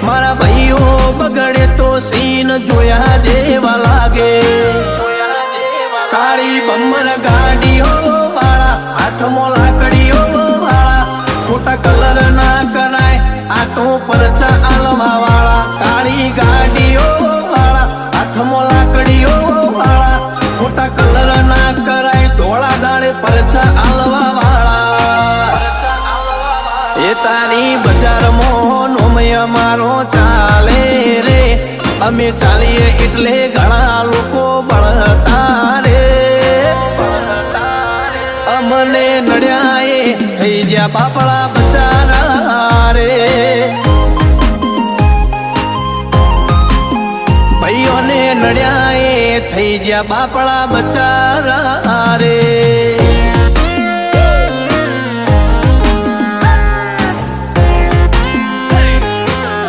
મારા ભાઈઓ બગડે તો સીન જોયા જેવા લાગે કાળી બમ્મર ગાડીઓ વાળા હાથમાં લાકડીઓ વાળા ખોટા કલર ના કરાય આ તો પરચા આલવા વાળા કાળી ગાડીઓ વાળા હાથમાં લાકડીઓ વાળા ખોટા કલર ના કરાય ધોળા દાડે પરચા આલવા વાળા એ તારી બજારમાં નોમય મારો ચાલે રે અમે ચાલીએ એટલે ઘણા લોકો બળતા રે અમને નડ્યા એ થઈ જ્યાં બાપડા બચારા રે ભાઈઓને નડ્યા એ થઈ જ્યાં બાપડા બચારા રે